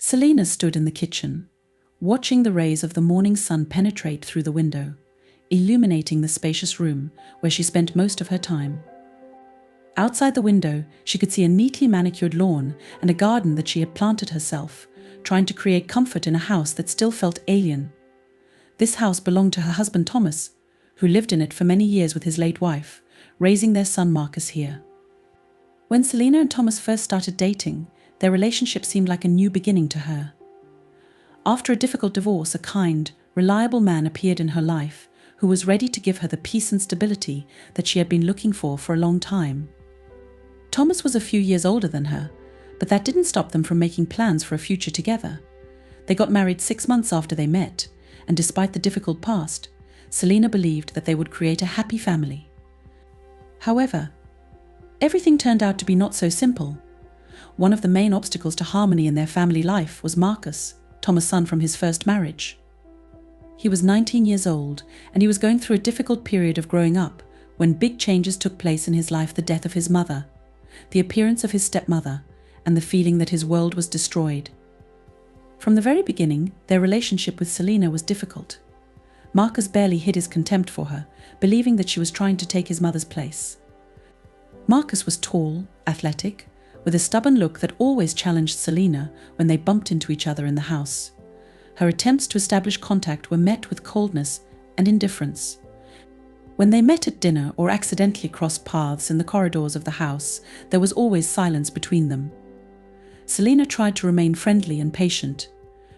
Selena stood in the kitchen, watching the rays of the morning sun penetrate through the window, illuminating the spacious room where she spent most of her time. Outside the window, she could see a neatly manicured lawn and a garden that she had planted herself, trying to create comfort in a house that still felt alien. This house belonged to her husband Thomas, who lived in it for many years with his late wife, raising their son Marcus here. When Selena and Thomas first started dating, their relationship seemed like a new beginning to her. After a difficult divorce, a kind, reliable man appeared in her life, who was ready to give her the peace and stability that she had been looking for a long time. Thomas was a few years older than her, but that didn't stop them from making plans for a future together. They got married 6 months after they met, and despite the difficult past, Selena believed that they would create a happy family. However, everything turned out to be not so simple. One of the main obstacles to harmony in their family life was Marcus, Thomas' son from his first marriage. He was 19 years old, and he was going through a difficult period of growing up when big changes took place in his life: the death of his mother, the appearance of his stepmother, and the feeling that his world was destroyed. From the very beginning, their relationship with Selena was difficult. Marcus barely hid his contempt for her, believing that she was trying to take his mother's place. Marcus was tall, athletic, with a stubborn look that always challenged Selena when they bumped into each other in the house. Her attempts to establish contact were met with coldness and indifference. When they met at dinner or accidentally crossed paths in the corridors of the house, there was always silence between them. Selena tried to remain friendly and patient,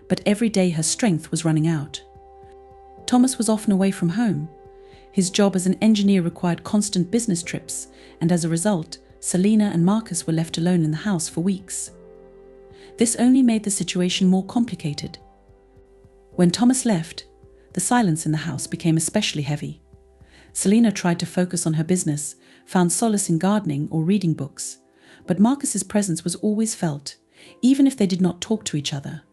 but every day her strength was running out. Thomas was often away from home. His job as an engineer required constant business trips, and as a result, Selena and Marcus were left alone in the house for weeks. This only made the situation more complicated. When Thomas left, the silence in the house became especially heavy. Selena tried to focus on her business, found solace in gardening or reading books, but Marcus's presence was always felt, even if they did not talk to each other.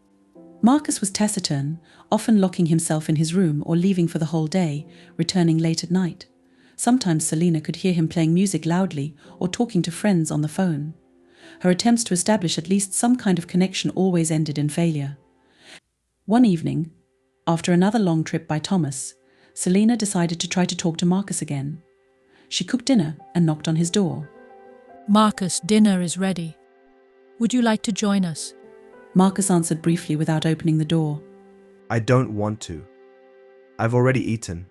Marcus was taciturn, often locking himself in his room or leaving for the whole day, returning late at night. Sometimes Selena could hear him playing music loudly or talking to friends on the phone. Her attempts to establish at least some kind of connection always ended in failure. One evening, after another long trip by Thomas, Selena decided to try to talk to Marcus again. She cooked dinner and knocked on his door. "Marcus, dinner is ready. Would you like to join us?" Marcus answered briefly without opening the door. I don't want to. I've already eaten.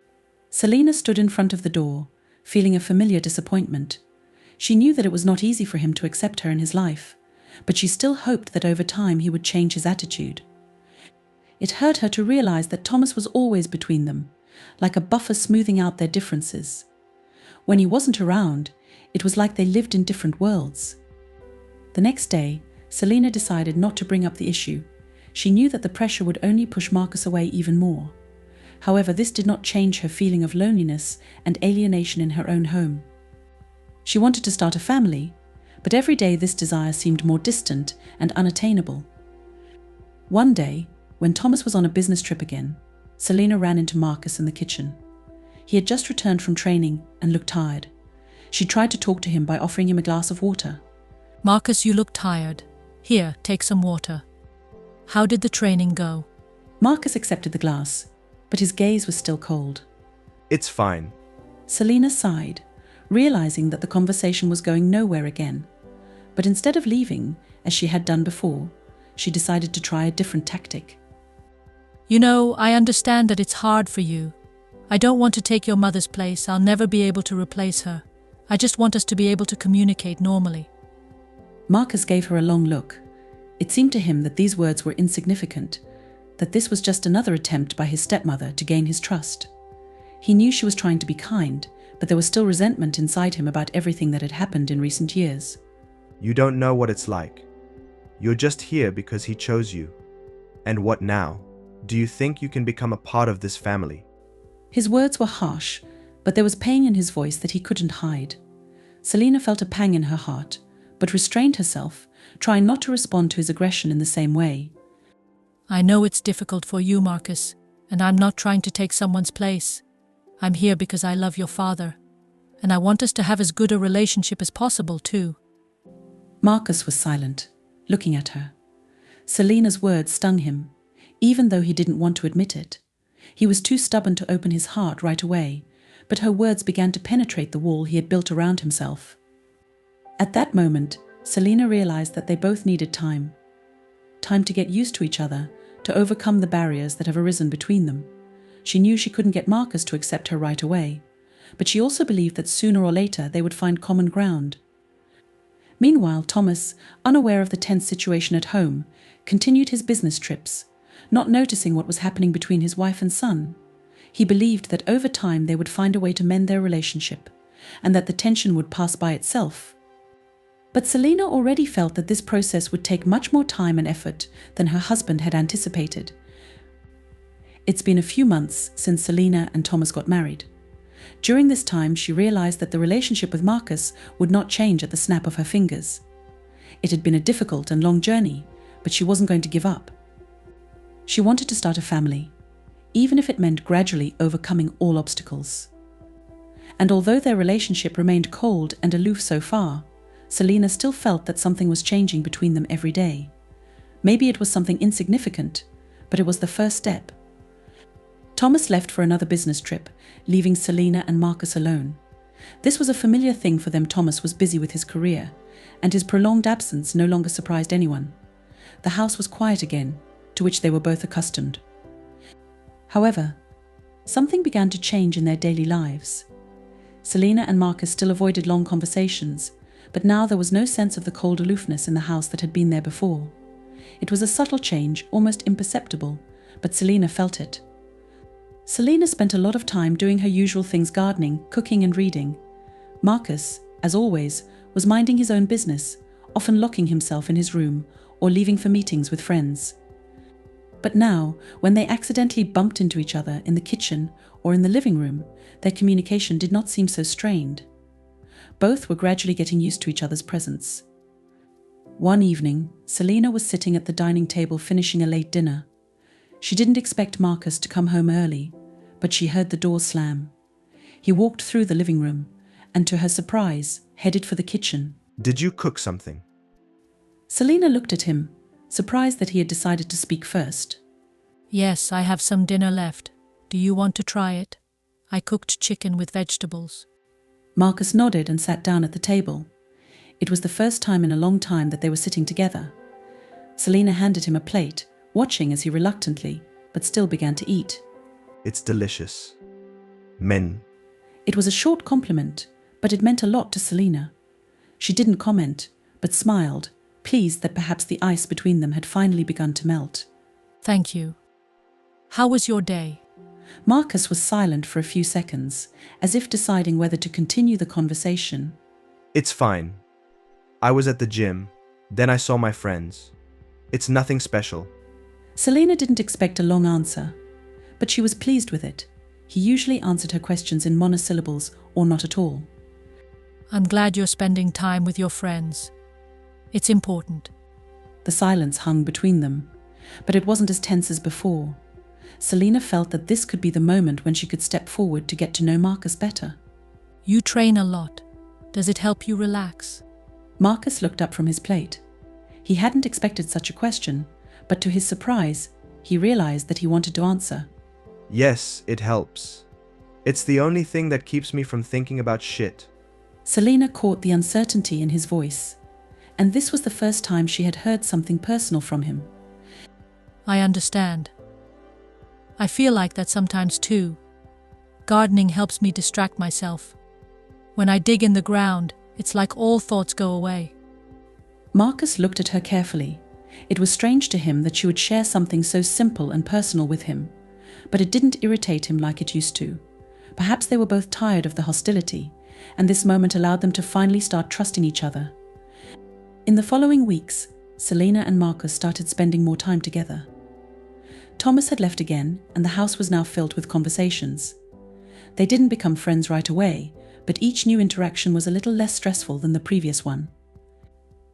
Selena stood in front of the door, feeling a familiar disappointment. She knew that it was not easy for him to accept her in his life, but she still hoped that over time he would change his attitude. It hurt her to realize that Thomas was always between them, like a buffer smoothing out their differences. When he wasn't around, it was like they lived in different worlds. The next day, Selena decided not to bring up the issue. She knew that the pressure would only push Marcus away even more. However, this did not change her feeling of loneliness and alienation in her own home. She wanted to start a family, but every day this desire seemed more distant and unattainable. One day, when Thomas was on a business trip again, Selena ran into Marcus in the kitchen. He had just returned from training and looked tired. She tried to talk to him by offering him a glass of water. "Marcus, you look tired. Here, take some water. How did the training go?" Marcus accepted the glass, but his gaze was still cold. It's fine. Selena sighed, realizing that the conversation was going nowhere again. But instead of leaving, as she had done before, she decided to try a different tactic. "You know, I understand that it's hard for you. I don't want to take your mother's place. I'll never be able to replace her. I just want us to be able to communicate normally." Marcus gave her a long look. It seemed to him that these words were insignificant, that this was just another attempt by his stepmother to gain his trust. He knew she was trying to be kind, but there was still resentment inside him about everything that had happened in recent years. You don't know what it's like. You're just here because he chose you. And what now? Do you think you can become a part of this family? His words were harsh, but there was pain in his voice that he couldn't hide. Selena felt a pang in her heart, but restrained herself, trying not to respond to his aggression in the same way. "I know it's difficult for you, Marcus, and I'm not trying to take someone's place. I'm here because I love your father, and I want us to have as good a relationship as possible, too." Marcus was silent, looking at her. Selena's words stung him, even though he didn't want to admit it. He was too stubborn to open his heart right away, but her words began to penetrate the wall he had built around himself. At that moment, Selena realized that they both needed time. Time to get used to each other, to overcome the barriers that have arisen between them. She knew she couldn't get Marcus to accept her right away, but she also believed that sooner or later they would find common ground. Meanwhile, Thomas, unaware of the tense situation at home, continued his business trips, not noticing what was happening between his wife and son. He believed that over time they would find a way to mend their relationship, and that the tension would pass by itself. But Selena already felt that this process would take much more time and effort than her husband had anticipated. It's been a few months since Selena and Thomas got married. During this time, she realized that the relationship with Marcus would not change at the snap of her fingers. It had been a difficult and long journey, but she wasn't going to give up. She wanted to start a family, even if it meant gradually overcoming all obstacles. And although their relationship remained cold and aloof so far, Selena still felt that something was changing between them every day. Maybe it was something insignificant, but it was the first step. Thomas left for another business trip, leaving Selena and Marcus alone. This was a familiar thing for them. Thomas was busy with his career, and his prolonged absence no longer surprised anyone. The house was quiet again, to which they were both accustomed. However, something began to change in their daily lives. Selena and Marcus still avoided long conversations, but now there was no sense of the cold aloofness in the house that had been there before. It was a subtle change, almost imperceptible, but Selena felt it. Selena spent a lot of time doing her usual things: gardening, cooking and reading. Marcus, as always, was minding his own business, often locking himself in his room or leaving for meetings with friends. But now, when they accidentally bumped into each other in the kitchen or in the living room, their communication did not seem so strained. Both were gradually getting used to each other's presence. One evening, Selena was sitting at the dining table finishing a late dinner. She didn't expect Marcus to come home early, but she heard the door slam. He walked through the living room and, to her surprise, headed for the kitchen. Did you cook something? Selena looked at him, surprised that he had decided to speak first. Yes, I have some dinner left. Do you want to try it? I cooked chicken with vegetables. Marcus nodded and sat down at the table. It was the first time in a long time that they were sitting together. Selena handed him a plate, watching as he reluctantly, but still began to eat. It's delicious. Men. It was a short compliment, but it meant a lot to Selena. She didn't comment, but smiled, pleased that perhaps the ice between them had finally begun to melt. Thank you. How was your day? Marcus was silent for a few seconds, as if deciding whether to continue the conversation. It's fine. I was at the gym, then I saw my friends. It's nothing special. Selena didn't expect a long answer, but she was pleased with it. He usually answered her questions in monosyllables or not at all. I'm glad you're spending time with your friends. It's important. The silence hung between them, but it wasn't as tense as before. Selena felt that this could be the moment when she could step forward to get to know Marcus better. You train a lot. Does it help you relax? Marcus looked up from his plate. He hadn't expected such a question, but to his surprise, he realized that he wanted to answer. Yes, it helps. It's the only thing that keeps me from thinking about shit. Selena caught the uncertainty in his voice, and this was the first time she had heard something personal from him. I understand. I feel like that sometimes too. Gardening helps me distract myself. When I dig in the ground, it's like all thoughts go away. Marcus looked at her carefully. It was strange to him that she would share something so simple and personal with him, but it didn't irritate him like it used to. Perhaps they were both tired of the hostility, and this moment allowed them to finally start trusting each other. In the following weeks, Selena and Marcus started spending more time together. Thomas had left again, and the house was now filled with conversations. They didn't become friends right away, but each new interaction was a little less stressful than the previous one.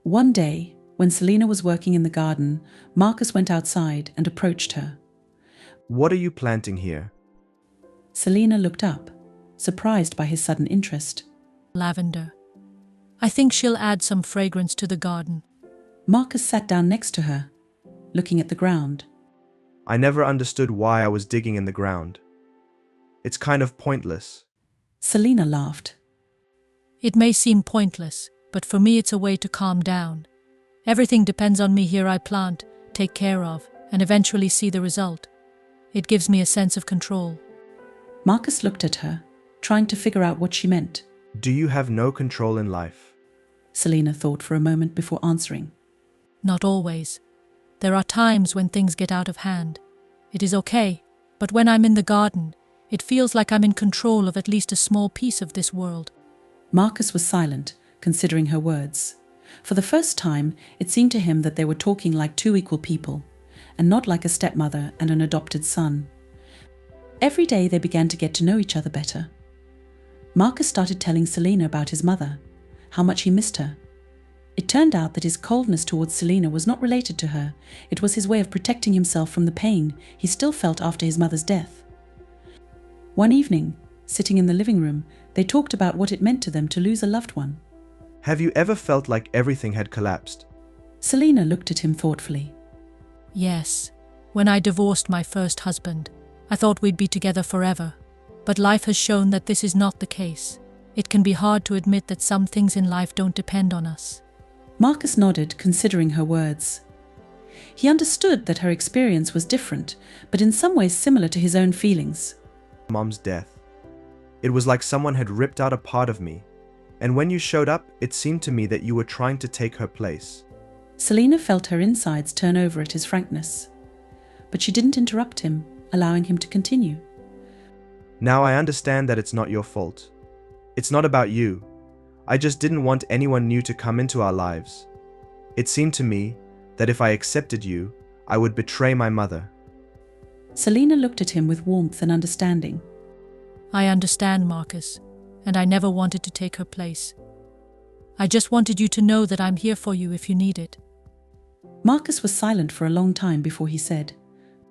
One day, when Selena was working in the garden, Marcus went outside and approached her. What are you planting here? Selena looked up, surprised by his sudden interest. Lavender. I think she'll add some fragrance to the garden. Marcus sat down next to her. looking at the ground. I never understood why I was digging in the ground. It's kind of pointless. Selena laughed. It may seem pointless, but for me it's a way to calm down. Everything depends on me here. I plant, take care of, and eventually see the result. It gives me a sense of control. Marcus looked at her, trying to figure out what she meant. Do you have no control in life? Selena thought for a moment before answering. Not always. There are times when things get out of hand. It is okay, but when I'm in the garden, it feels like I'm in control of at least a small piece of this world. Marcus was silent, considering her words. For the first time, it seemed to him that they were talking like two equal people, and not like a stepmother and an adopted son. Every day they began to get to know each other better. Marcus started telling Selena about his mother, how much he missed her. It turned out that his coldness towards Selena was not related to her. It was his way of protecting himself from the pain he still felt after his mother's death. One evening, sitting in the living room, they talked about what it meant to them to lose a loved one. Have you ever felt like everything had collapsed? Selena looked at him thoughtfully. Yes. When I divorced my first husband, I thought we'd be together forever. But life has shown that this is not the case. It can be hard to admit that some things in life don't depend on us. Marcus nodded, considering her words. He understood that her experience was different, but in some ways similar to his own feelings. Mom's death. It was like someone had ripped out a part of me. And when you showed up, it seemed to me that you were trying to take her place. Selena felt her insides turn over at his frankness. But she didn't interrupt him, allowing him to continue. Now I understand that it's not your fault. It's not about you. I just didn't want anyone new to come into our lives. It seemed to me that if I accepted you, I would betray my mother. Selena looked at him with warmth and understanding. I understand, Marcus, and I never wanted to take her place. I just wanted you to know that I'm here for you if you need it. Marcus was silent for a long time before he said,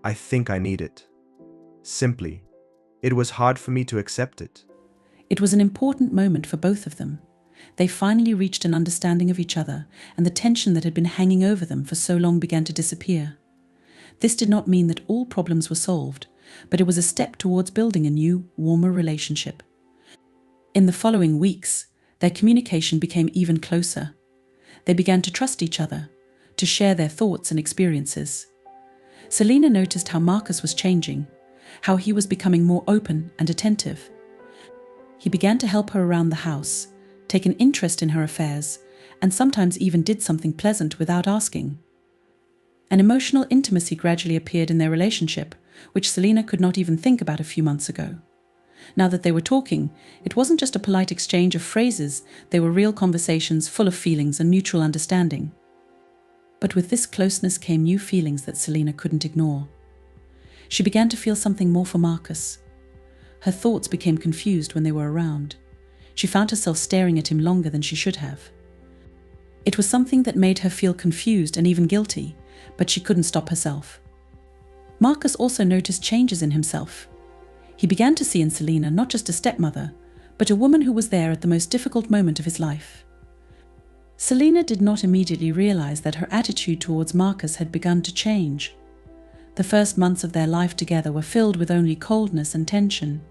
I think I need it. Simply, it was hard for me to accept it. It was an important moment for both of them. They finally reached an understanding of each other, and the tension that had been hanging over them for so long began to disappear. This did not mean that all problems were solved, but it was a step towards building a new, warmer relationship. In the following weeks, their communication became even closer. They began to trust each other, to share their thoughts and experiences. Selena noticed how Marcus was changing, how he was becoming more open and attentive. He began to help her around the house, take an interest in her affairs, and sometimes even did something pleasant without asking. An emotional intimacy gradually appeared in their relationship, which Selena could not even think about a few months ago. Now that they were talking, it wasn't just a polite exchange of phrases, they were real conversations full of feelings and mutual understanding. But with this closeness came new feelings that Selena couldn't ignore. She began to feel something more for Marcus. Her thoughts became confused when they were around. She found herself staring at him longer than she should have. It was something that made her feel confused and even guilty, but she couldn't stop herself. Marcus also noticed changes in himself. He began to see in Selena not just a stepmother, but a woman who was there at the most difficult moment of his life. Selena did not immediately realize that her attitude towards Marcus had begun to change. The first months of their life together were filled with only coldness and tension.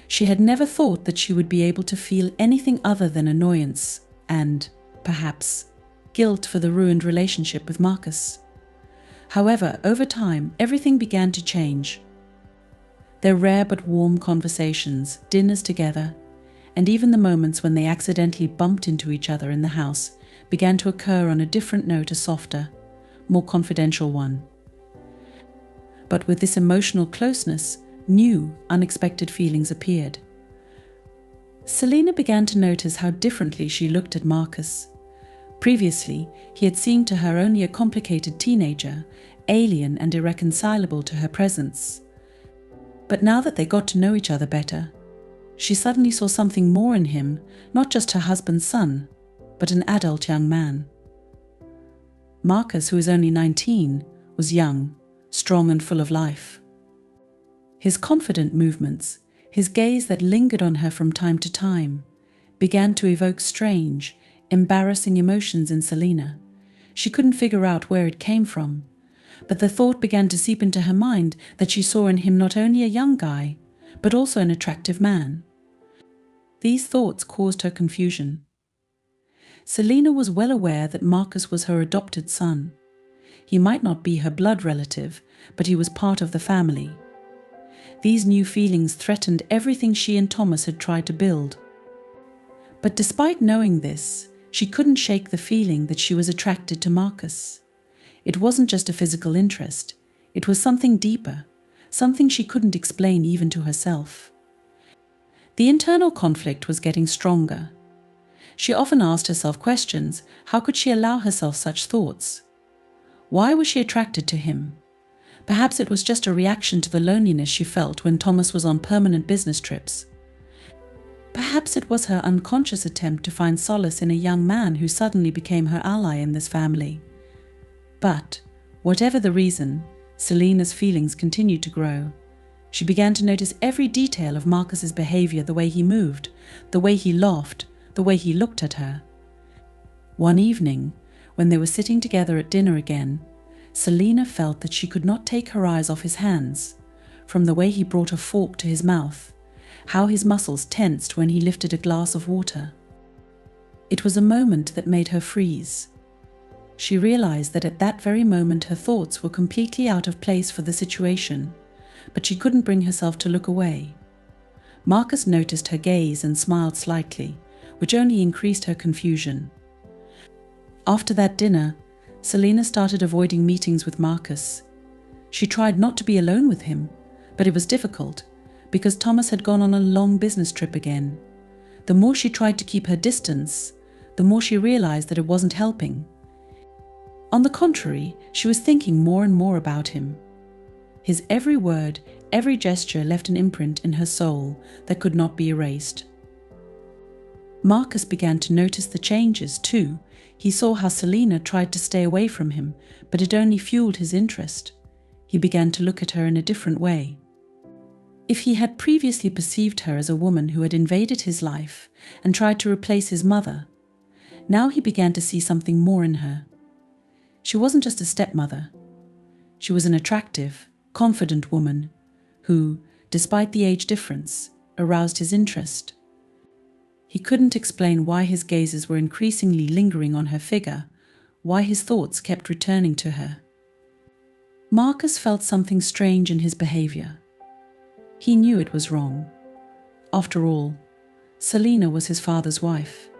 She had never thought that she would be able to feel anything other than annoyance and, perhaps, guilt for the ruined relationship with Marcus. However, over time, everything began to change. Their rare but warm conversations, dinners together, and even the moments when they accidentally bumped into each other in the house began to occur on a different note, a softer, more confidential one. But with this emotional closeness, new, unexpected feelings appeared. Selena began to notice how differently she looked at Marcus. Previously, he had seemed to her only a complicated teenager, alien and irreconcilable to her presence. But now that they got to know each other better, she suddenly saw something more in him, not just her husband's son, but an adult young man. Marcus, who was only 19, was young, strong and full of life. His confident movements, his gaze that lingered on her from time to time, began to evoke strange, embarrassing emotions in Selena. She couldn't figure out where it came from, but the thought began to seep into her mind that she saw in him not only a young guy, but also an attractive man. These thoughts caused her confusion. Selena was well aware that Marcus was her adopted son. He might not be her blood relative, but he was part of the family. These new feelings threatened everything she and Thomas had tried to build. But despite knowing this, she couldn't shake the feeling that she was attracted to Marcus. It wasn't just a physical interest, it was something deeper, something she couldn't explain even to herself. The internal conflict was getting stronger. She often asked herself questions. How could she allow herself such thoughts? Why was she attracted to him? Perhaps it was just a reaction to the loneliness she felt when Thomas was on permanent business trips. Perhaps it was her unconscious attempt to find solace in a young man who suddenly became her ally in this family. But, whatever the reason, Selena's feelings continued to grow. She began to notice every detail of Marcus's behavior, the way he moved, the way he laughed, the way he looked at her. One evening, when they were sitting together at dinner again, Selena felt that she could not take her eyes off his hands, from the way he brought a fork to his mouth, how his muscles tensed when he lifted a glass of water. It was a moment that made her freeze. She realized that at that very moment her thoughts were completely out of place for the situation, but she couldn't bring herself to look away. Marcus noticed her gaze and smiled slightly, which only increased her confusion. After that dinner, Selena started avoiding meetings with Marcus. She tried not to be alone with him, but it was difficult, because Thomas had gone on a long business trip again. The more she tried to keep her distance, the more she realized that it wasn't helping. On the contrary, she was thinking more and more about him. His every word, every gesture left an imprint in her soul that could not be erased. Marcus began to notice the changes too. He saw how Selena tried to stay away from him, but it only fueled his interest. He began to look at her in a different way. If he had previously perceived her as a woman who had invaded his life and tried to replace his mother, now he began to see something more in her. She wasn't just a stepmother. She was an attractive, confident woman who, despite the age difference, aroused his interest. He couldn't explain why his gazes were increasingly lingering on her figure, why his thoughts kept returning to her. Marcus felt something strange in his behavior. He knew it was wrong. After all, Selena was his father's wife.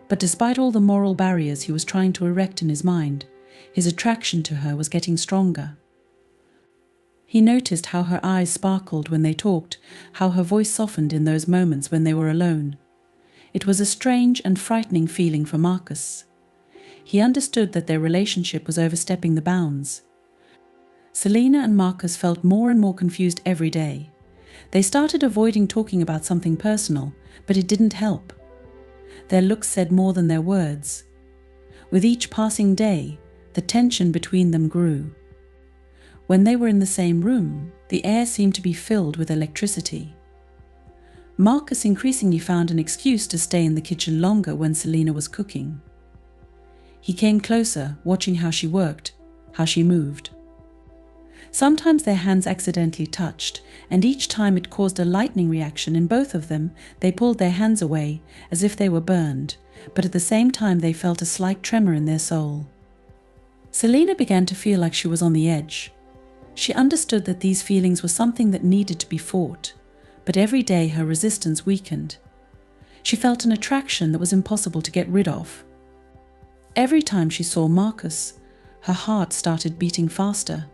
But despite all the moral barriers he was trying to erect in his mind, his attraction to her was getting stronger. He noticed how her eyes sparkled when they talked, how her voice softened in those moments when they were alone. It was a strange and frightening feeling for Marcus. He understood that their relationship was overstepping the bounds. Selena and Marcus felt more and more confused every day. They started avoiding talking about something personal, but it didn't help. Their looks said more than their words. With each passing day, the tension between them grew. When they were in the same room, the air seemed to be filled with electricity. Marcus increasingly found an excuse to stay in the kitchen longer when Selena was cooking. He came closer, watching how she worked, how she moved. Sometimes their hands accidentally touched, and each time it caused a lightning reaction in both of them. They pulled their hands away, as if they were burned, but at the same time they felt a slight tremor in their soul. Selena began to feel like she was on the edge. She understood that these feelings were something that needed to be fought, but every day her resistance weakened. She felt an attraction that was impossible to get rid of. Every time she saw Marcus, her heart started beating faster.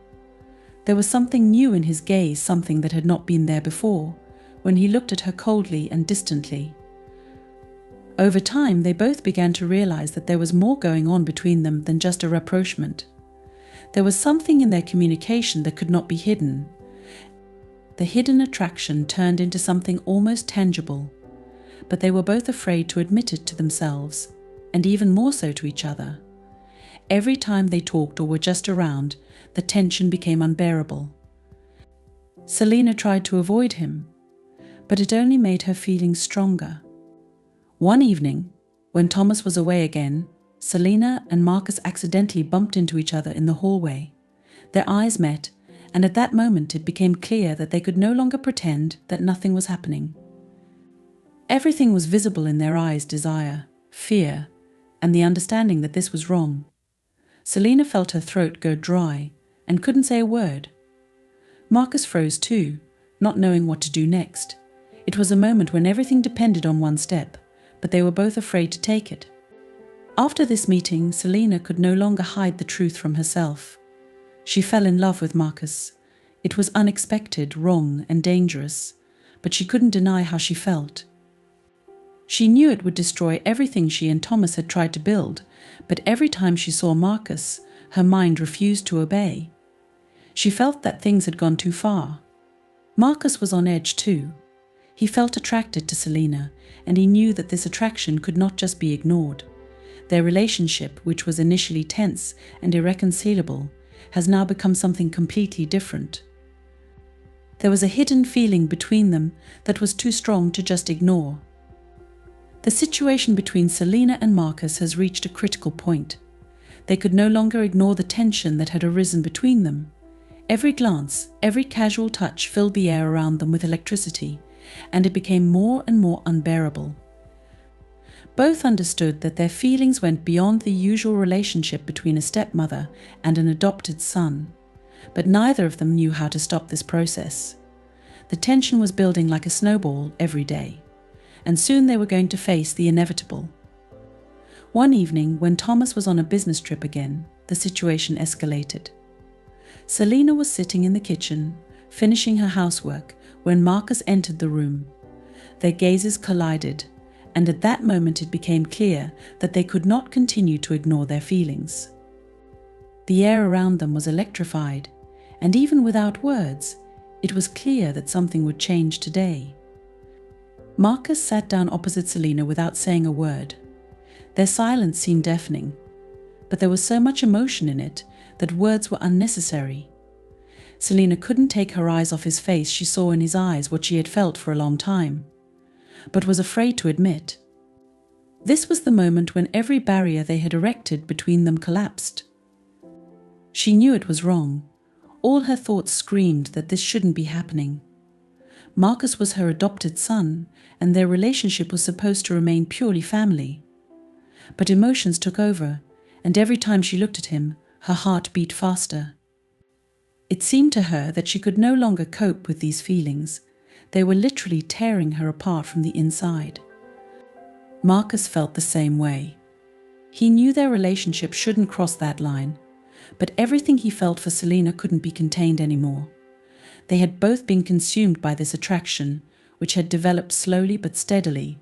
There was something new in his gaze, something that had not been there before, when he looked at her coldly and distantly. Over time, they both began to realize that there was more going on between them than just a rapprochement. There was something in their communication that could not be hidden. The hidden attraction turned into something almost tangible, but they were both afraid to admit it to themselves, and even more so to each other. Every time they talked or were just around, the tension became unbearable. Selena tried to avoid him, but it only made her feelings stronger. One evening, when Thomas was away again, Selena and Marcus accidentally bumped into each other in the hallway. Their eyes met, and at that moment it became clear that they could no longer pretend that nothing was happening. Everything was visible in their eyes: desire, fear, and the understanding that this was wrong. Selena felt her throat go dry and couldn't say a word. Marcus froze too, not knowing what to do next. It was a moment when everything depended on one step, but they were both afraid to take it. After this meeting, Selena could no longer hide the truth from herself. She fell in love with Marcus. It was unexpected, wrong, and dangerous, but she couldn't deny how she felt. She knew it would destroy everything she and Thomas had tried to build, but every time she saw Marcus, her mind refused to obey. She felt that things had gone too far. Marcus was on edge too. He felt attracted to Selena, and he knew that this attraction could not just be ignored. Their relationship, which was initially tense and irreconcilable, has now become something completely different. There was a hidden feeling between them that was too strong to just ignore. The situation between Selena and Marcus has reached a critical point. They could no longer ignore the tension that had arisen between them. Every glance, every casual touch filled the air around them with electricity, and it became more and more unbearable. Both understood that their feelings went beyond the usual relationship between a stepmother and an adopted son, but neither of them knew how to stop this process. The tension was building like a snowball every day, and soon they were going to face the inevitable. One evening, when Thomas was on a business trip again, the situation escalated. Selena was sitting in the kitchen, finishing her housework, when Marcus entered the room. Their gazes collided, and at that moment it became clear that they could not continue to ignore their feelings. The air around them was electrified, and even without words, it was clear that something would change today. Marcus sat down opposite Selena without saying a word. Their silence seemed deafening, but there was so much emotion in it that words were unnecessary. Selena couldn't take her eyes off his face. She saw in his eyes what she had felt for a long time, but was afraid to admit. This was the moment when every barrier they had erected between them collapsed. She knew it was wrong. All her thoughts screamed that this shouldn't be happening. Marcus was her adopted son, and their relationship was supposed to remain purely family. But emotions took over, and every time she looked at him, her heart beat faster. It seemed to her that she could no longer cope with these feelings. They were literally tearing her apart from the inside. Marcus felt the same way. He knew their relationship shouldn't cross that line, but everything he felt for Selena couldn't be contained anymore. They had both been consumed by this attraction, which had developed slowly but steadily,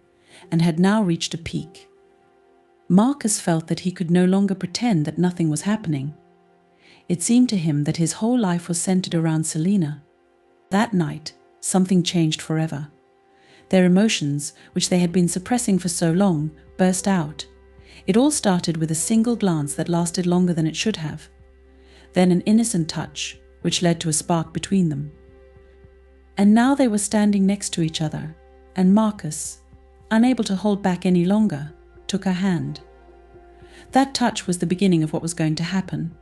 and had now reached a peak. Marcus felt that he could no longer pretend that nothing was happening. It seemed to him that his whole life was centered around Selena. That night, something changed forever. Their emotions, which they had been suppressing for so long, burst out. It all started with a single glance that lasted longer than it should have. Then an innocent touch, which led to a spark between them. And now they were standing next to each other, and Marcus, unable to hold back any longer, took her hand. That touch was the beginning of what was going to happen.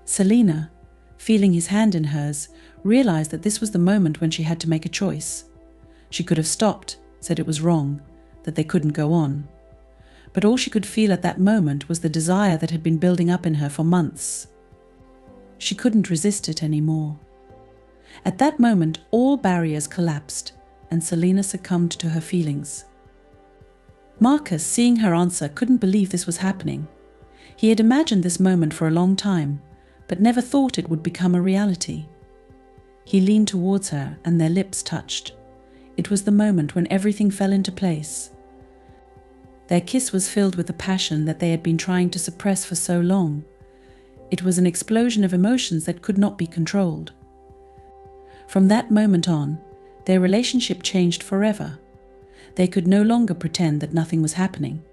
Selena, feeling his hand in hers, realized that this was the moment when she had to make a choice. She could have stopped, said it was wrong, that they couldn't go on. But all she could feel at that moment was the desire that had been building up in her for months. She couldn't resist it anymore. At that moment, all barriers collapsed, and Selena succumbed to her feelings. Marcus, seeing her answer, couldn't believe this was happening. He had imagined this moment for a long time, but never thought it would become a reality. He leaned towards her, and their lips touched. It was the moment when everything fell into place. Their kiss was filled with the passion that they had been trying to suppress for so long. It was an explosion of emotions that could not be controlled. From that moment on, their relationship changed forever. They could no longer pretend that nothing was happening.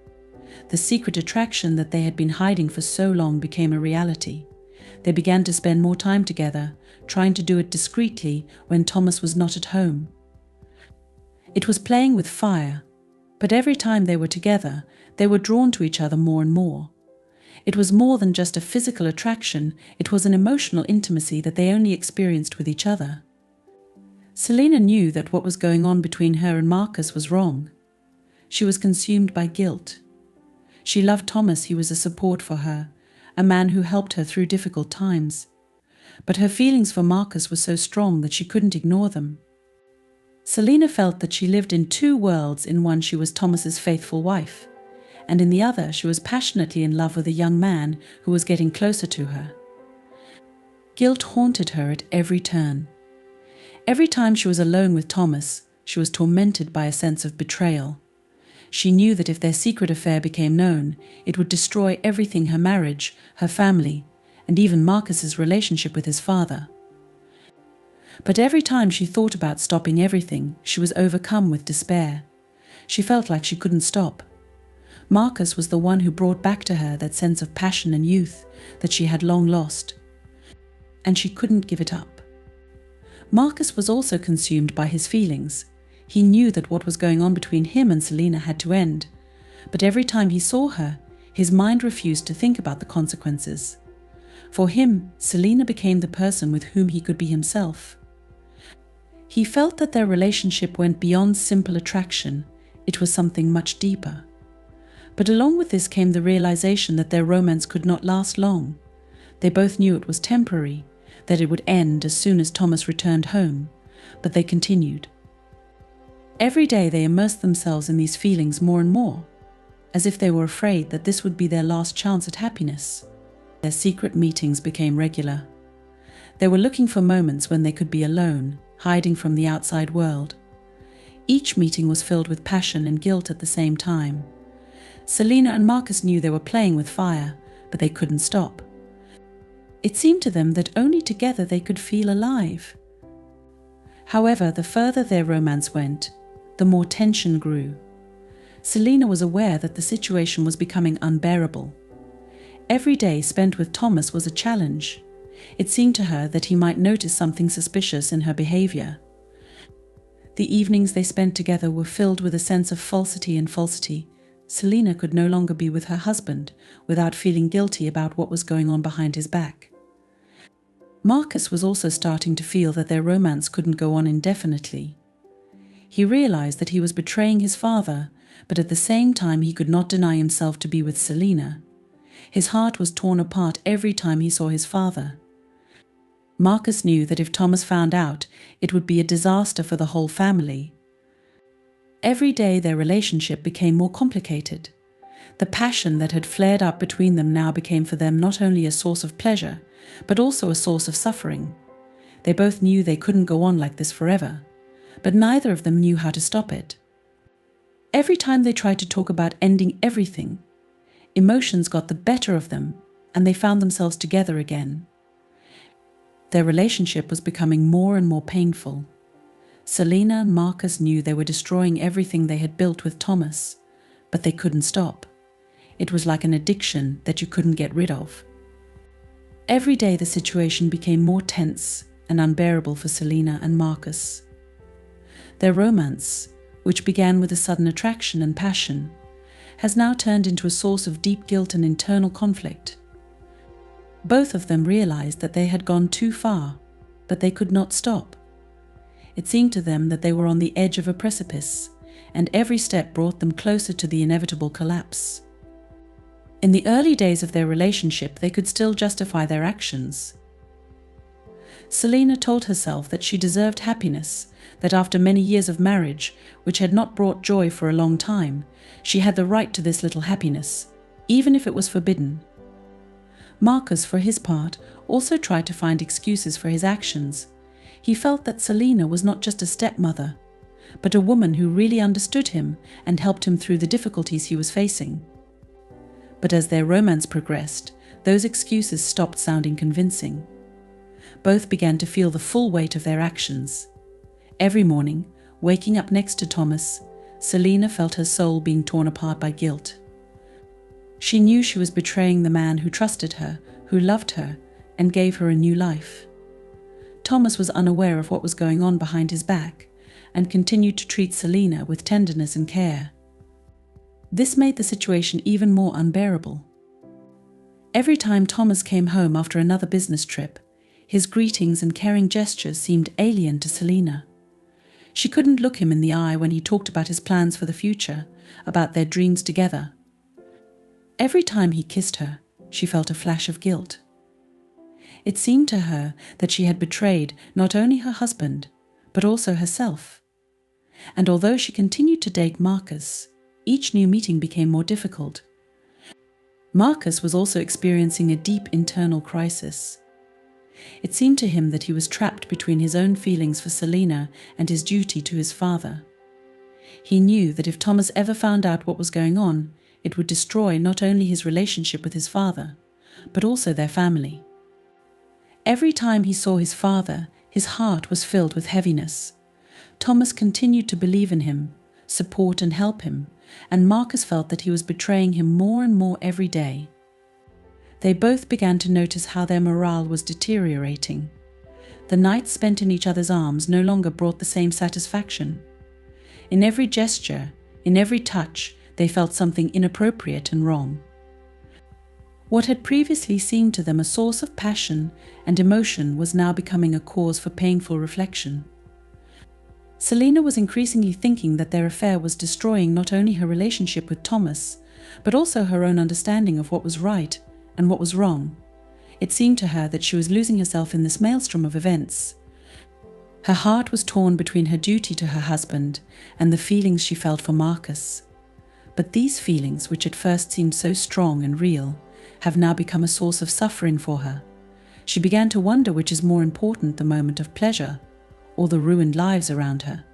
The secret attraction that they had been hiding for so long became a reality. They began to spend more time together, trying to do it discreetly when Thomas was not at home. It was playing with fire, but every time they were together, they were drawn to each other more and more. It was more than just a physical attraction, it was an emotional intimacy that they only experienced with each other. Selena knew that what was going on between her and Marcus was wrong. She was consumed by guilt. She loved Thomas, he was a support for her, a man who helped her through difficult times. But her feelings for Marcus were so strong that she couldn't ignore them. Selena felt that she lived in two worlds. In one she was Thomas's faithful wife, and in the other she was passionately in love with a young man who was getting closer to her. Guilt haunted her at every turn. Every time she was alone with Thomas, she was tormented by a sense of betrayal. She knew that if their secret affair became known, it would destroy everything: her marriage, her family, and even Marcus's relationship with his father. But every time she thought about stopping everything, she was overcome with despair. She felt like she couldn't stop. Marcus was the one who brought back to her that sense of passion and youth that she had long lost, and she couldn't give it up. Marcus was also consumed by his feelings. He knew that what was going on between him and Selena had to end, but every time he saw her, his mind refused to think about the consequences. For him, Selena became the person with whom he could be himself. He felt that their relationship went beyond simple attraction. It was something much deeper. But along with this came the realization that their romance could not last long. They both knew it was temporary, that it would end as soon as Thomas returned home, but they continued. Every day they immersed themselves in these feelings more and more, as if they were afraid that this would be their last chance at happiness. Their secret meetings became regular. They were looking for moments when they could be alone, hiding from the outside world. Each meeting was filled with passion and guilt at the same time. Selena and Marcus knew they were playing with fire, but they couldn't stop. It seemed to them that only together they could feel alive. However, the further their romance went, the more tension grew. Selena was aware that the situation was becoming unbearable. Every day spent with Thomas was a challenge. It seemed to her that he might notice something suspicious in her behavior. The evenings they spent together were filled with a sense of falsity and falsity. Selena could no longer be with her husband without feeling guilty about what was going on behind his back. Marcus was also starting to feel that their romance couldn't go on indefinitely. He realized that he was betraying his father, but at the same time he could not deny himself to be with Selena. His heart was torn apart every time he saw his father. Marcus knew that if Thomas found out, it would be a disaster for the whole family. Every day their relationship became more complicated. The passion that had flared up between them now became for them not only a source of pleasure, but also a source of suffering. They both knew they couldn't go on like this forever, but neither of them knew how to stop it. Every time they tried to talk about ending everything, emotions got the better of them, and they found themselves together again. Their relationship was becoming more and more painful. Selena and Marcus knew they were destroying everything they had built with Thomas, but they couldn't stop. It was like an addiction that you couldn't get rid of. Every day the situation became more tense and unbearable for Selena and Marcus. Their romance, which began with a sudden attraction and passion, has now turned into a source of deep guilt and internal conflict. Both of them realized that they had gone too far, but they could not stop. It seemed to them that they were on the edge of a precipice, and every step brought them closer to the inevitable collapse. In the early days of their relationship, they could still justify their actions. Selena told herself that she deserved happiness, that after many years of marriage, which had not brought joy for a long time, she had the right to this little happiness, even if it was forbidden. Marcus, for his part, also tried to find excuses for his actions. He felt that Selena was not just a stepmother, but a woman who really understood him and helped him through the difficulties he was facing. But as their romance progressed, those excuses stopped sounding convincing. Both began to feel the full weight of their actions. Every morning, waking up next to Thomas, Selena felt her soul being torn apart by guilt. She knew she was betraying the man who trusted her, who loved her, and gave her a new life. Thomas was unaware of what was going on behind his back, and continued to treat Selena with tenderness and care. This made the situation even more unbearable. Every time Thomas came home after another business trip, his greetings and caring gestures seemed alien to Selena. She couldn't look him in the eye when he talked about his plans for the future, about their dreams together. Every time he kissed her, she felt a flash of guilt. It seemed to her that she had betrayed not only her husband, but also herself. And although she continued to date Marcus, each new meeting became more difficult. Marcus was also experiencing a deep internal crisis. It seemed to him that he was trapped between his own feelings for Selena and his duty to his father. He knew that if Thomas ever found out what was going on, it would destroy not only his relationship with his father, but also their family. Every time he saw his father, his heart was filled with heaviness. Thomas continued to believe in him, support and help him, and Marcus felt that he was betraying him more and more every day. They both began to notice how their morale was deteriorating. The nights spent in each other's arms no longer brought the same satisfaction. In every gesture, in every touch, they felt something inappropriate and wrong. What had previously seemed to them a source of passion and emotion was now becoming a cause for painful reflection. Selena was increasingly thinking that their affair was destroying not only her relationship with Thomas, but also her own understanding of what was right and what was wrong. It seemed to her that she was losing herself in this maelstrom of events. Her heart was torn between her duty to her husband and the feelings she felt for Marcus. But these feelings, which at first seemed so strong and real, have now become a source of suffering for her. She began to wonder which is more important, the moment of pleasure or the ruined lives around her.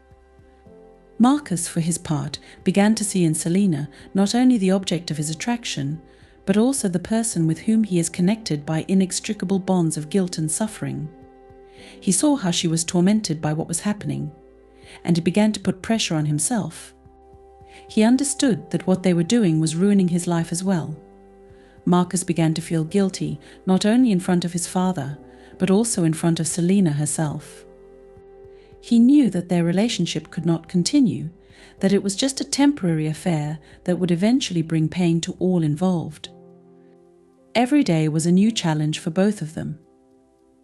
Marcus, for his part, began to see in Selena not only the object of his attraction, but also the person with whom he is connected by inextricable bonds of guilt and suffering. He saw how she was tormented by what was happening, and he began to put pressure on himself. He understood that what they were doing was ruining his life as well. Marcus began to feel guilty, not only in front of his father, but also in front of Selena herself. He knew that their relationship could not continue, that it was just a temporary affair that would eventually bring pain to all involved. Every day was a new challenge for both of them.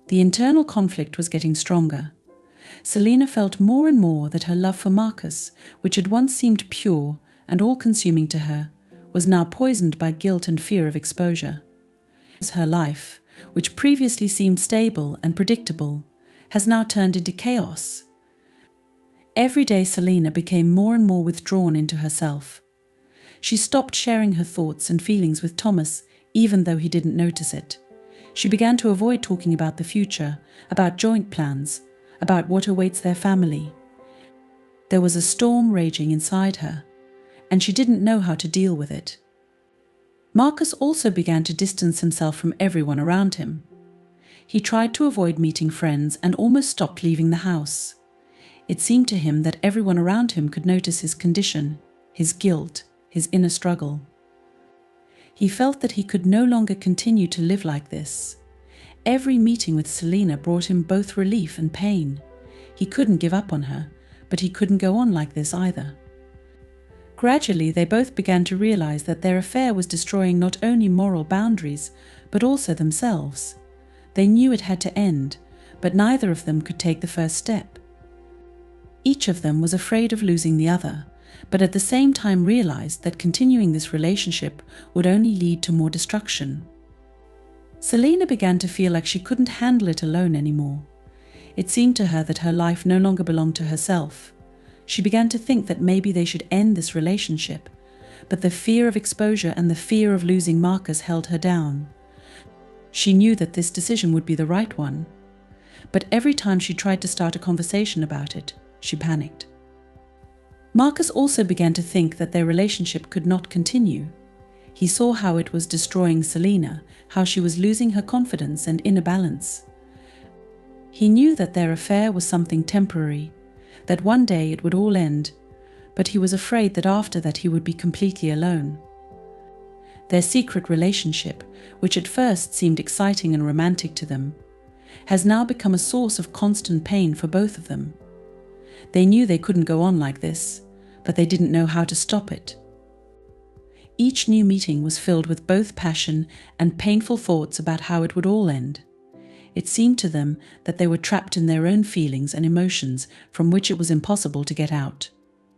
The internal conflict was getting stronger. Selena felt more and more that her love for Marcus, which had once seemed pure and all-consuming to her, was now poisoned by guilt and fear of exposure. Her life, which previously seemed stable and predictable, has now turned into chaos. Every day Selena became more and more withdrawn into herself. She stopped sharing her thoughts and feelings with Thomas, even though he didn't notice it. She began to avoid talking about the future, about joint plans, about what awaits their family. There was a storm raging inside her, and she didn't know how to deal with it. Marcus also began to distance himself from everyone around him. He tried to avoid meeting friends and almost stopped leaving the house. It seemed to him that everyone around him could notice his condition, his guilt, his inner struggle. He felt that he could no longer continue to live like this. Every meeting with Selena brought him both relief and pain. He couldn't give up on her, but he couldn't go on like this either. Gradually, they both began to realize that their affair was destroying not only moral boundaries, but also themselves. They knew it had to end, but neither of them could take the first step. Each of them was afraid of losing the other, but at the same time realized that continuing this relationship would only lead to more destruction. Selena began to feel like she couldn't handle it alone anymore. It seemed to her that her life no longer belonged to herself. She began to think that maybe they should end this relationship, but the fear of exposure and the fear of losing Marcus held her down. She knew that this decision would be the right one, but every time she tried to start a conversation about it, she panicked. Marcus also began to think that their relationship could not continue. He saw how it was destroying Selena, how she was losing her confidence and inner balance. He knew that their affair was something temporary, that one day it would all end, but he was afraid that after that he would be completely alone. Their secret relationship, which at first seemed exciting and romantic to them, has now become a source of constant pain for both of them. They knew they couldn't go on like this, but they didn't know how to stop it. Each new meeting was filled with both passion and painful thoughts about how it would all end. It seemed to them that they were trapped in their own feelings and emotions from which it was impossible to get out.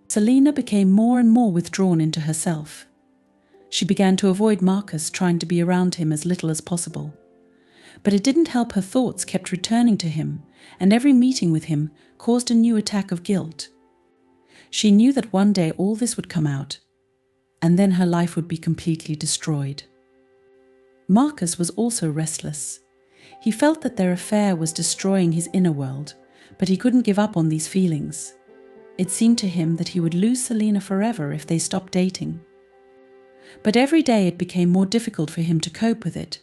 Selena became more and more withdrawn into herself. She began to avoid Marcus, trying to be around him as little as possible. But it didn't help. Her thoughts kept returning to him, and every meeting with him caused a new attack of guilt. She knew that one day all this would come out, and then her life would be completely destroyed. Marcus was also restless. He felt that their affair was destroying his inner world, but he couldn't give up on these feelings. It seemed to him that he would lose Selena forever if they stopped dating. But every day it became more difficult for him to cope with it.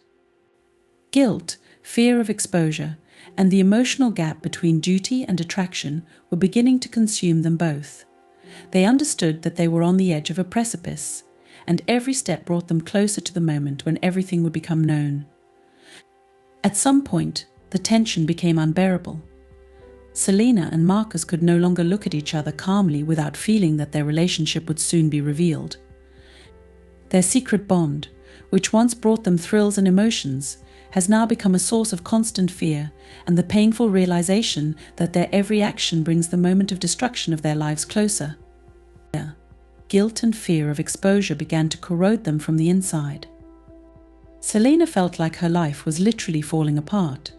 Guilt, fear of exposure, and the emotional gap between duty and attraction were beginning to consume them both. They understood that they were on the edge of a precipice, and every step brought them closer to the moment when everything would become known. At some point, the tension became unbearable. Selena and Marcus could no longer look at each other calmly without feeling that their relationship would soon be revealed. Their secret bond, which once brought them thrills and emotions, has now become a source of constant fear and the painful realization that their every action brings the moment of destruction of their lives closer. Guilt and fear of exposure began to corrode them from the inside. Selena felt like her life was literally falling apart.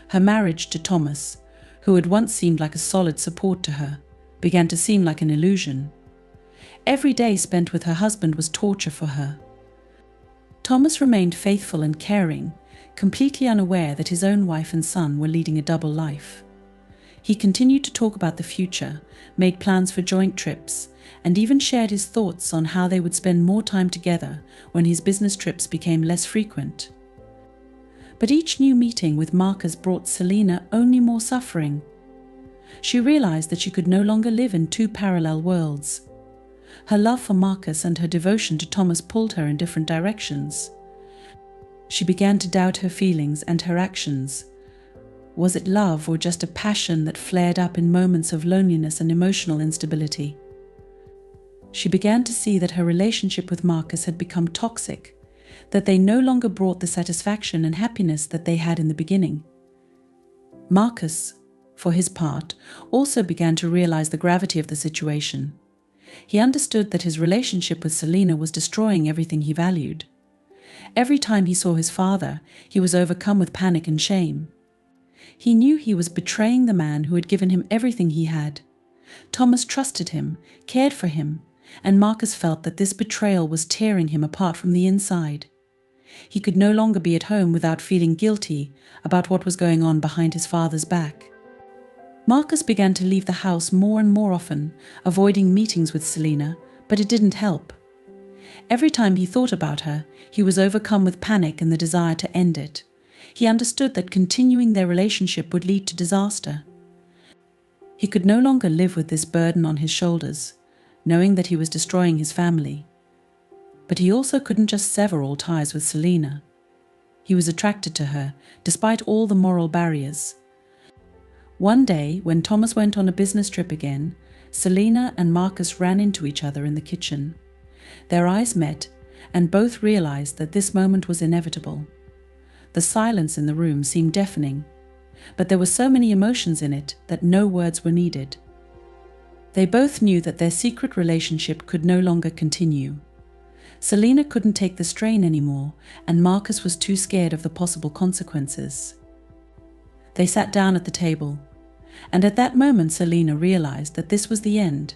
Her marriage to Thomas, who had once seemed like a solid support to her, began to seem like an illusion. Every day spent with her husband was torture for her. Thomas remained faithful and caring, completely unaware that his own wife and son were leading a double life. He continued to talk about the future, made plans for joint trips, and even shared his thoughts on how they would spend more time together when his business trips became less frequent. But each new meeting with Marcus brought Selena only more suffering. She realized that she could no longer live in two parallel worlds. Her love for Marcus and her devotion to Thomas pulled her in different directions. She began to doubt her feelings and her actions. Was it love or just a passion that flared up in moments of loneliness and emotional instability? She began to see that her relationship with Marcus had become toxic, that they no longer brought the satisfaction and happiness that they had in the beginning. Marcus, for his part, also began to realize the gravity of the situation. He understood that his relationship with Selena was destroying everything he valued. Every time he saw his father, he was overcome with panic and shame. He knew he was betraying the man who had given him everything he had. Thomas trusted him, cared for him, and Marcus felt that this betrayal was tearing him apart from the inside. He could no longer be at home without feeling guilty about what was going on behind his father's back. Marcus began to leave the house more and more often, avoiding meetings with Selena, but it didn't help. Every time he thought about her, he was overcome with panic and the desire to end it. He understood that continuing their relationship would lead to disaster. He could no longer live with this burden on his shoulders, knowing that he was destroying his family. But he also couldn't just sever all ties with Selena. He was attracted to her, despite all the moral barriers. One day, when Thomas went on a business trip again, Selena and Marcus ran into each other in the kitchen. Their eyes met, and both realized that this moment was inevitable. The silence in the room seemed deafening, but there were so many emotions in it that no words were needed. They both knew that their secret relationship could no longer continue. Selena couldn't take the strain anymore, and Marcus was too scared of the possible consequences. They sat down at the table, and at that moment Selena realized that this was the end.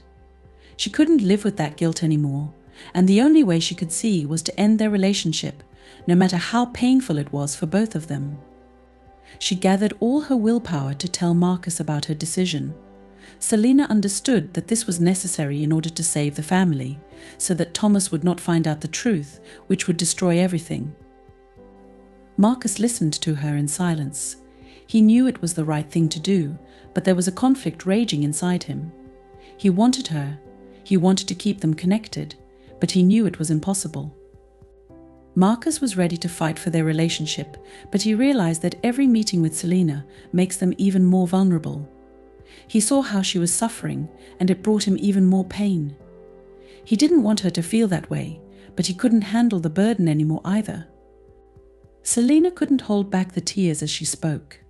She couldn't live with that guilt anymore, and the only way she could see was to end their relationship, no matter how painful it was for both of them. She gathered all her willpower to tell Marcus about her decision. Selena understood that this was necessary in order to save the family, so that Thomas would not find out the truth, which would destroy everything. Marcus listened to her in silence. He knew it was the right thing to do, but there was a conflict raging inside him. He wanted her. He wanted to keep them connected, but he knew it was impossible. Marcus was ready to fight for their relationship, but he realized that every meeting with Selena makes them even more vulnerable. He saw how she was suffering, and it brought him even more pain. He didn't want her to feel that way, but he couldn't handle the burden anymore either. Selena couldn't hold back the tears as she spoke.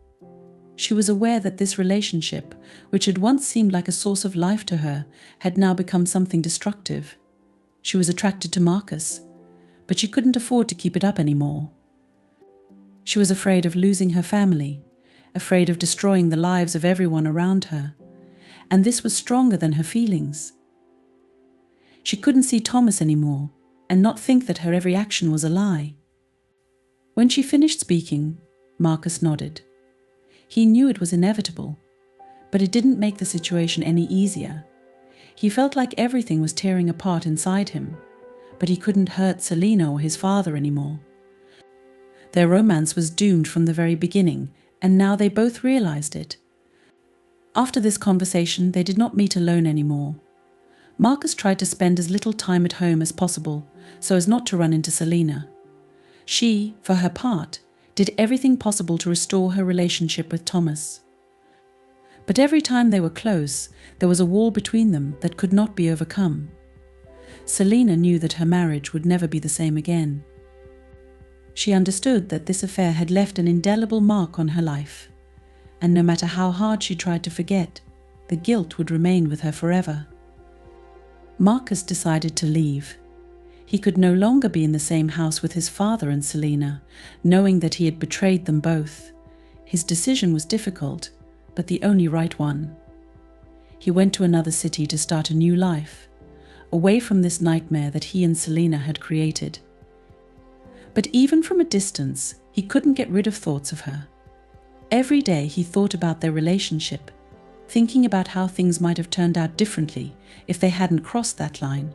She was aware that this relationship, which had once seemed like a source of life to her, had now become something destructive. She was attracted to Marcus, but she couldn't afford to keep it up anymore. She was afraid of losing her family, afraid of destroying the lives of everyone around her, and this was stronger than her feelings. She couldn't see Thomas anymore and not think that her every action was a lie. When she finished speaking, Marcus nodded. He knew it was inevitable, but it didn't make the situation any easier. He felt like everything was tearing apart inside him, but he couldn't hurt Selena or his father anymore. Their romance was doomed from the very beginning, and now they both realized it. After this conversation, they did not meet alone anymore. Marcus tried to spend as little time at home as possible, so as not to run into Selena. She, for her part, did everything possible to restore her relationship with Thomas. But every time they were close, there was a wall between them that could not be overcome. Selena knew that her marriage would never be the same again. She understood that this affair had left an indelible mark on her life, and no matter how hard she tried to forget, the guilt would remain with her forever. Marcus decided to leave. He could no longer be in the same house with his father and Selena, knowing that he had betrayed them both. His decision was difficult, but the only right one. He went to another city to start a new life, away from this nightmare that he and Selena had created. But even from a distance, he couldn't get rid of thoughts of her. Every day he thought about their relationship, thinking about how things might have turned out differently if they hadn't crossed that line.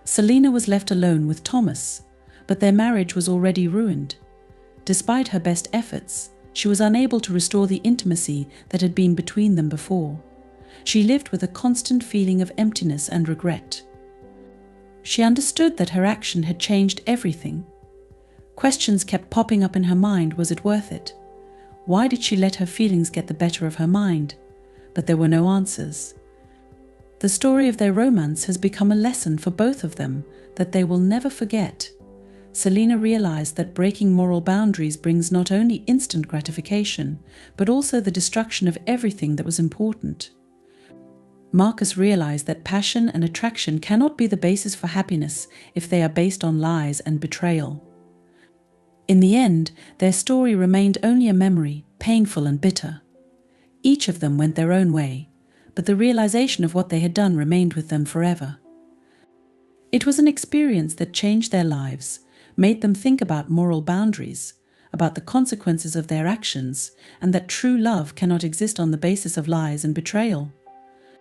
Selena was left alone with Thomas, but their marriage was already ruined. Despite her best efforts, she was unable to restore the intimacy that had been between them before. She lived with a constant feeling of emptiness and regret. She understood that her action had changed everything. Questions kept popping up in her mind. Was it worth it? Why did she let her feelings get the better of her mind? But there were no answers. The story of their romance has become a lesson for both of them that they will never forget. Selena realized that breaking moral boundaries brings not only instant gratification, but also the destruction of everything that was important. Marcus realized that passion and attraction cannot be the basis for happiness if they are based on lies and betrayal. In the end, their story remained only a memory, painful and bitter. Each of them went their own way, but the realization of what they had done remained with them forever. It was an experience that changed their lives, made them think about moral boundaries, about the consequences of their actions, and that true love cannot exist on the basis of lies and betrayal.